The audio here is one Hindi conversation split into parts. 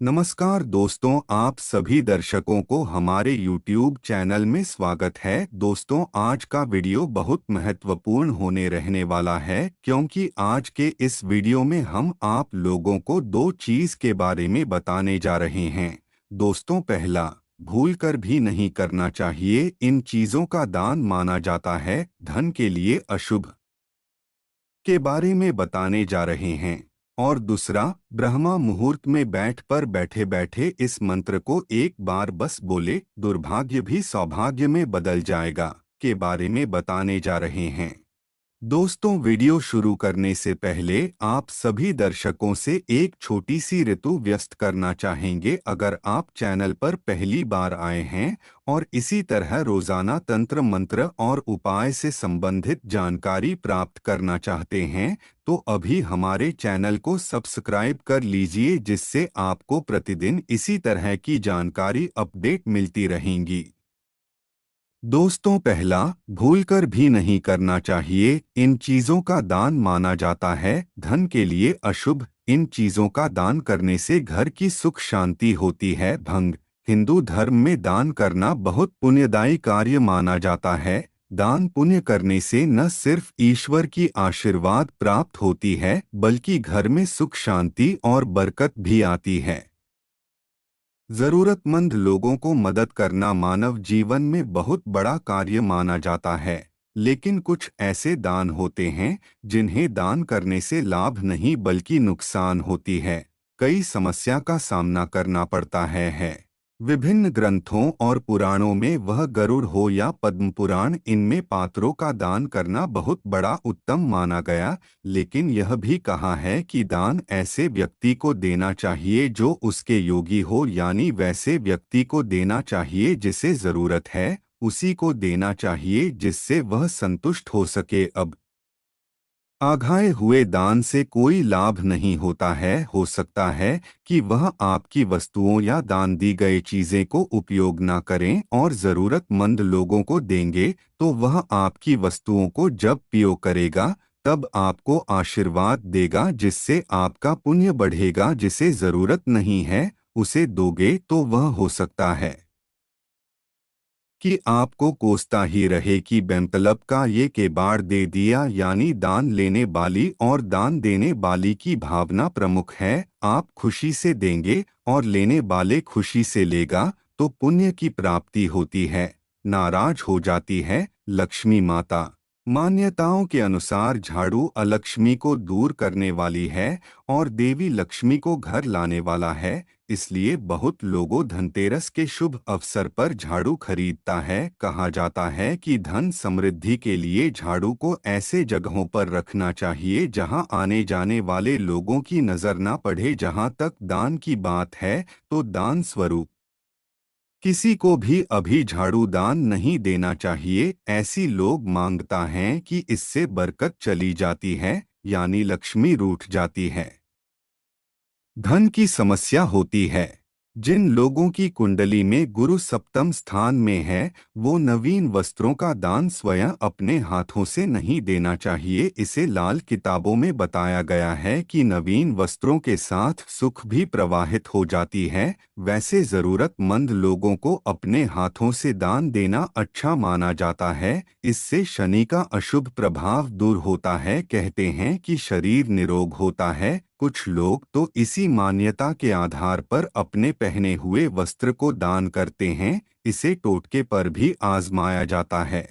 नमस्कार दोस्तों, आप सभी दर्शकों को हमारे YouTube चैनल में स्वागत है। दोस्तों, आज का वीडियो बहुत महत्वपूर्ण होने रहने वाला है क्योंकि आज के इस वीडियो में हम आप लोगों को दो चीज़ के बारे में बताने जा रहे हैं। दोस्तों, पहला, भूलकर भी नहीं करना चाहिए। इन चीज़ों का दान माना जाता है धन के लिए अशुभ के बारे में बताने जा रहे हैं। और दूसरा, ब्रह्मा मुहूर्त में बैठे बैठे इस मंत्र को एक बार बस बोले दुर्भाग्य भी सौभाग्य में बदल जाएगा के बारे में बताने जा रहे हैं। दोस्तों, वीडियो शुरू करने से पहले आप सभी दर्शकों से एक छोटी सी ऋतु व्यस्त करना चाहेंगे। अगर आप चैनल पर पहली बार आए हैं और इसी तरह रोजाना तंत्र मंत्र और उपाय से संबंधित जानकारी प्राप्त करना चाहते हैं तो अभी हमारे चैनल को सब्सक्राइब कर लीजिए, जिससे आपको प्रतिदिन इसी तरह की जानकारी अपडेट मिलती रहेंगी। दोस्तों, पहला, भूलकर भी नहीं करना चाहिए। इन चीजों का दान माना जाता है धन के लिए अशुभ। इन चीजों का दान करने से घर की सुख शांति होती है भंग। हिंदू धर्म में दान करना बहुत पुण्यदायी कार्य माना जाता है। दान पुण्य करने से न सिर्फ ईश्वर की आशीर्वाद प्राप्त होती है बल्कि घर में सुख शांति और बरकत भी आती है। जरूरतमंद लोगों को मदद करना मानव जीवन में बहुत बड़ा कार्य माना जाता है, लेकिन कुछ ऐसे दान होते हैं जिन्हें दान करने से लाभ नहीं बल्कि नुकसान होती है। कई समस्या का सामना करना पड़ता है। विभिन्न ग्रंथों और पुराणों में वह गरुड़ हो या पद्म पुराण, इनमें पात्रों का दान करना बहुत बड़ा उत्तम माना गया। लेकिन यह भी कहा है कि दान ऐसे व्यक्ति को देना चाहिए जो उसके योगी हो, यानी वैसे व्यक्ति को देना चाहिए जिसे जरूरत है, उसी को देना चाहिए जिससे वह संतुष्ट हो सके। अब आघाए हुए दान से कोई लाभ नहीं होता है। हो सकता है कि वह आपकी वस्तुओं या दान दी गई चीजें को उपयोग ना करें और जरूरतमंद लोगों को देंगे तो वह आपकी वस्तुओं को जब उपयोग करेगा तब आपको आशीर्वाद देगा, जिससे आपका पुण्य बढ़ेगा। जिसे जरूरत नहीं है उसे दोगे तो वह हो सकता है कि आपको कोसता ही रहे कि बेमतलब का ये केबाड़ दे दिया। यानी दान लेने वाली और दान देने वाली की भावना प्रमुख है। आप खुशी से देंगे और लेने वाले खुशी से लेगा तो पुण्य की प्राप्ति होती है। नाराज हो जाती है लक्ष्मी माता। मान्यताओं के अनुसार झाड़ू अलक्ष्मी को दूर करने वाली है और देवी लक्ष्मी को घर लाने वाला है। इसलिए बहुत लोगों धनतेरस के शुभ अवसर पर झाड़ू खरीदता है। कहा जाता है कि धन समृद्धि के लिए झाड़ू को ऐसे जगहों पर रखना चाहिए जहां आने जाने वाले लोगों की नजर न पड़े। जहां तक दान की बात है तो दान स्वरूप किसी को भी अभी झाड़ू दान नहीं देना चाहिए। ऐसी लोग मांगता हैं कि इससे बरकत चली जाती है, यानी लक्ष्मी रूठ जाती है, धन की समस्या होती है। जिन लोगों की कुंडली में गुरु सप्तम स्थान में है वो नवीन वस्त्रों का दान स्वयं अपने हाथों से नहीं देना चाहिए। इसे लाल किताबों में बताया गया है कि नवीन वस्त्रों के साथ सुख भी प्रवाहित हो जाती है। वैसे जरूरतमंद लोगों को अपने हाथों से दान देना अच्छा माना जाता है। इससे शनि का अशुभ प्रभाव दूर होता है। कहते हैं कि शरीर निरोग होता है। कुछ लोग तो इसी मान्यता के आधार पर अपने पहने हुए वस्त्र को दान करते हैं। इसे टोटके पर भी आजमाया जाता है।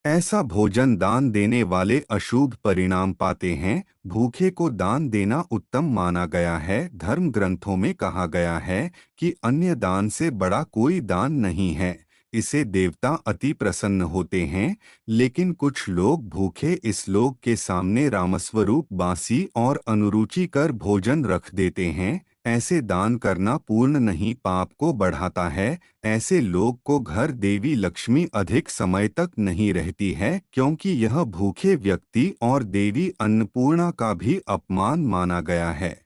ऐसा भोजन दान देने वाले अशुभ परिणाम पाते हैं। भूखे को दान देना उत्तम माना गया है। धर्म ग्रंथों में कहा गया है कि अन्य दान से बड़ा कोई दान नहीं है। इसे देवता अति प्रसन्न होते हैं। लेकिन कुछ लोग भूखे इस लोक के सामने रामस्वरूप बासी और अनुरुचिकर भोजन रख देते हैं। ऐसे दान करना पूर्ण नहीं, पाप को बढ़ाता है। ऐसे लोग को घर देवी लक्ष्मी अधिक समय तक नहीं रहती है, क्योंकि यह भूखे व्यक्ति और देवी अन्नपूर्णा का भी अपमान माना गया है।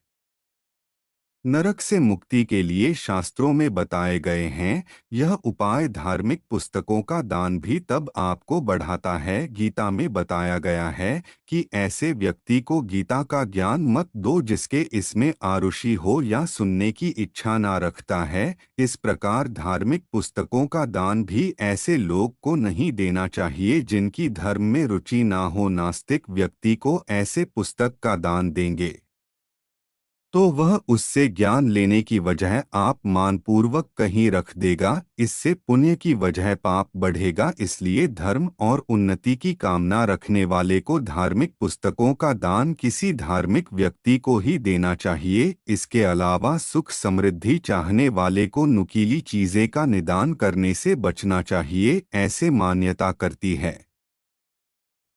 नरक से मुक्ति के लिए शास्त्रों में बताए गए हैं। यह उपाय धार्मिक पुस्तकों का दान भी तब आपको बढ़ाता है। गीता में बताया गया है कि ऐसे व्यक्ति को गीता का ज्ञान मत दो जिसके इसमें आरुषि हो या सुनने की इच्छा ना रखता है। इस प्रकार धार्मिक पुस्तकों का दान भी ऐसे लोग को नहीं देना चाहिए जिनकी धर्म में रुचि ना हो। नास्तिक व्यक्ति को ऐसे पुस्तक का दान देंगे तो वह उससे ज्ञान लेने की वजह आप मानपूर्वक कहीं रख देगा। इससे पुण्य की वजह पाप बढ़ेगा। इसलिए धर्म और उन्नति की कामना रखने वाले को धार्मिक पुस्तकों का दान किसी धार्मिक व्यक्ति को ही देना चाहिए। इसके अलावा सुख समृद्धि चाहने वाले को नुकीली चीजें का निदान करने से बचना चाहिए, ऐसे मान्यता करती है।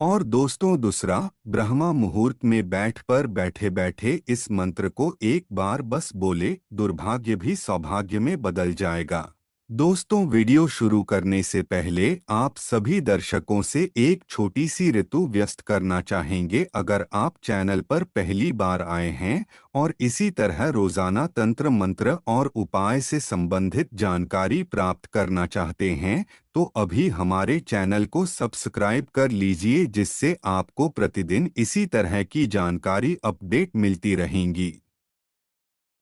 और दोस्तों दूसरा, ब्रह्मा मुहूर्त में बैठे बैठे इस मंत्र को एक बार बस बोले, दुर्भाग्य भी सौभाग्य में बदल जाएगा। दोस्तों वीडियो शुरू करने से पहले आप सभी दर्शकों से एक छोटी सी ऋतु व्यस्त करना चाहेंगे। अगर आप चैनल पर पहली बार आए हैं और इसी तरह रोजाना तंत्र मंत्र और उपाय से संबंधित जानकारी प्राप्त करना चाहते हैं तो अभी हमारे चैनल को सब्सक्राइब कर लीजिए, जिससे आपको प्रतिदिन इसी तरह की जानकारी अपडेट मिलती रहेंगी।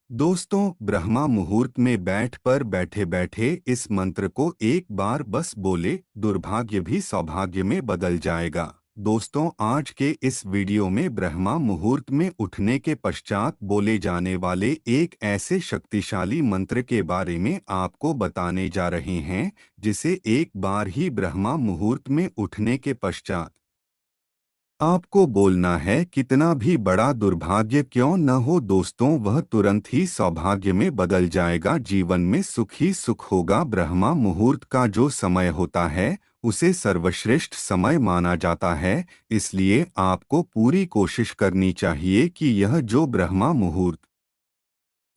दोस्तों ब्रह्मा मुहूर्त में बैठे बैठे इस मंत्र को एक बार बस बोले, दुर्भाग्य भी सौभाग्य में बदल जाएगा। दोस्तों आज के इस वीडियो में ब्रह्मा मुहूर्त में उठने के पश्चात बोले जाने वाले एक ऐसे शक्तिशाली मंत्र के बारे में आपको बताने जा रहे हैं जिसे एक बार ही ब्रह्मा मुहूर्त में उठने के पश्चात आपको बोलना है। कितना भी बड़ा दुर्भाग्य क्यों न हो दोस्तों, वह तुरंत ही सौभाग्य में बदल जाएगा। जीवन में सुख ही सुख होगा। ब्रह्मा मुहूर्त का जो समय होता है उसे सर्वश्रेष्ठ समय माना जाता है। इसलिए आपको पूरी कोशिश करनी चाहिए कि यह जो ब्रह्मा मुहूर्त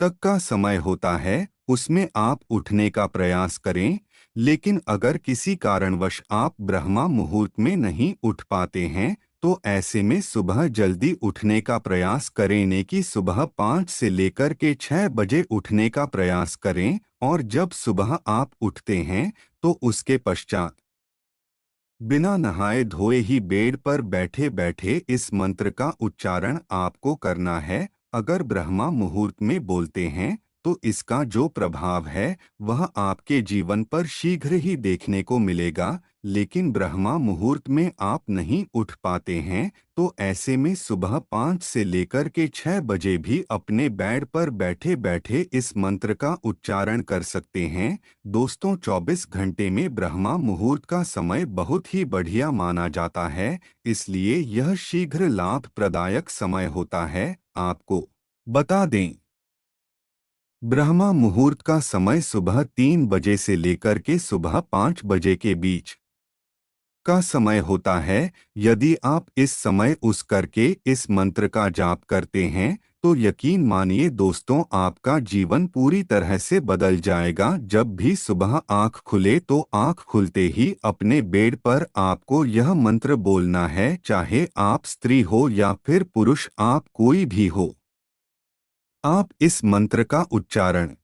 तक का समय होता है उसमें आप उठने का प्रयास करें। लेकिन अगर किसी कारणवश आप ब्रह्मा मुहूर्त में नहीं उठ पाते हैं तो ऐसे में सुबह जल्दी उठने का प्रयास करें। ने कि सुबह 5 से लेकर के 6 बजे उठने का प्रयास करें। और जब सुबह आप उठते हैं तो उसके पश्चात बिना नहाए धोए ही बेड पर बैठे बैठे इस मंत्र का उच्चारण आपको करना है। अगर ब्रह्मा मुहूर्त में बोलते हैं तो इसका जो प्रभाव है वह आपके जीवन पर शीघ्र ही देखने को मिलेगा। लेकिन ब्रह्मा मुहूर्त में आप नहीं उठ पाते हैं तो ऐसे में सुबह 5 से लेकर के 6 बजे भी अपने बेड पर बैठे बैठे इस मंत्र का उच्चारण कर सकते हैं। दोस्तों 24 घंटे में ब्रह्मा मुहूर्त का समय बहुत ही बढ़िया माना जाता है, इसलिए यह शीघ्र लाभ प्रदायक समय होता है। आपको बता दें, ब्रह्मा मुहूर्त का समय सुबह 3 बजे से लेकर के सुबह 5 बजे के बीच का समय होता है। यदि आप इस समय उस करके इस मंत्र का जाप करते हैं तो यकीन मानिए दोस्तों आपका जीवन पूरी तरह से बदल जाएगा। जब भी सुबह आंख खुले तो आंख खुलते ही अपने बेड पर आपको यह मंत्र बोलना है, चाहे आप स्त्री हो या फिर पुरुष, आप कोई भी हो। आप इस मंत्र का उच्चारण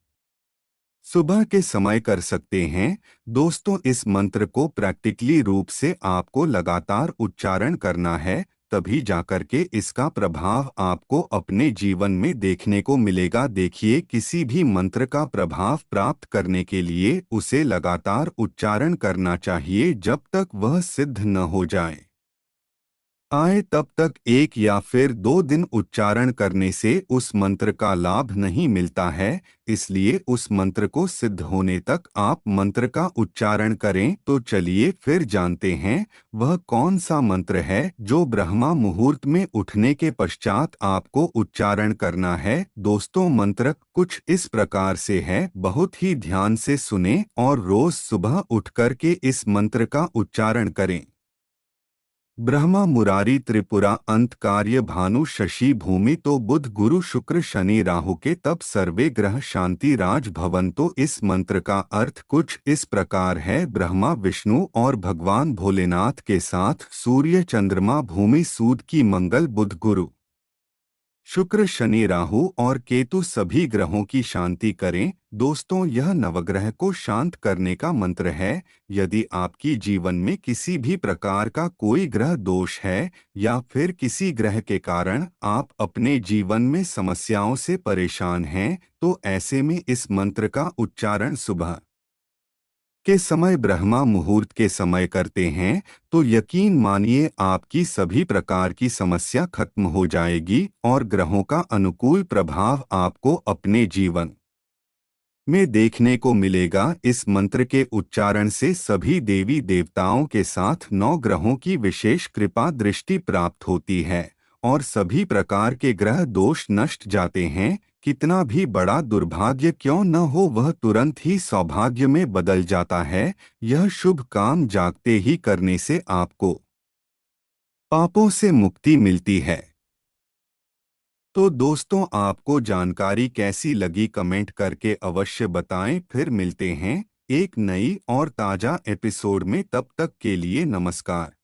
सुबह के समय कर सकते हैं। दोस्तों इस मंत्र को प्रैक्टिकली रूप से आपको लगातार उच्चारण करना है, तभी जाकर के इसका प्रभाव आपको अपने जीवन में देखने को मिलेगा। देखिए किसी भी मंत्र का प्रभाव प्राप्त करने के लिए उसे लगातार उच्चारण करना चाहिए जब तक वह सिद्ध न हो जाए तब तक 1 या फिर 2 दिन उच्चारण करने से उस मंत्र का लाभ नहीं मिलता है। इसलिए उस मंत्र को सिद्ध होने तक आप मंत्र का उच्चारण करें। तो चलिए फिर जानते हैं वह कौन सा मंत्र है जो ब्रह्मा मुहूर्त में उठने के पश्चात आपको उच्चारण करना है। दोस्तों मंत्र कुछ इस प्रकार से है, बहुत ही ध्यान से सुने और रोज सुबह उठकर के इस मंत्र का उच्चारण करें। ब्रह्मा मुरारी त्रिपुरा अंत कार्य भानु शशि भूमि तो बुध गुरु शुक्र शनि राहु के तब सर्वे ग्रह शांति राज भवन। तो इस मंत्र का अर्थ कुछ इस प्रकार है, ब्रह्मा विष्णु और भगवान भोलेनाथ के साथ सूर्य चंद्रमा भूमि सूद की मंगल बुध गुरु शुक्र, शनि, राहु और केतु सभी ग्रहों की शांति करें। दोस्तों, यह नवग्रह को शांत करने का मंत्र है। यदि आपकी जीवन में किसी भी प्रकार का कोई ग्रह दोष है या फिर किसी ग्रह के कारण आप अपने जीवन में समस्याओं से परेशान हैं, तो ऐसे में इस मंत्र का उच्चारण सुबह के समय ब्रह्मा मुहूर्त के समय करते हैं तो यकीन मानिए आपकी सभी प्रकार की समस्या खत्म हो जाएगी और ग्रहों का अनुकूल प्रभाव आपको अपने जीवन में देखने को मिलेगा। इस मंत्र के उच्चारण से सभी देवी देवताओं के साथ 9 ग्रहों की विशेष कृपा दृष्टि प्राप्त होती है और सभी प्रकार के ग्रह दोष नष्ट जाते हैं। कितना भी बड़ा दुर्भाग्य क्यों न हो, वह तुरंत ही सौभाग्य में बदल जाता है। यह शुभ काम जागते ही करने से आपको पापों से मुक्ति मिलती है। तो दोस्तों, आपको जानकारी कैसी लगी कमेंट करके अवश्य बताएं। फिर मिलते हैं एक नई और ताज़ा एपिसोड में। तब तक के लिए नमस्कार।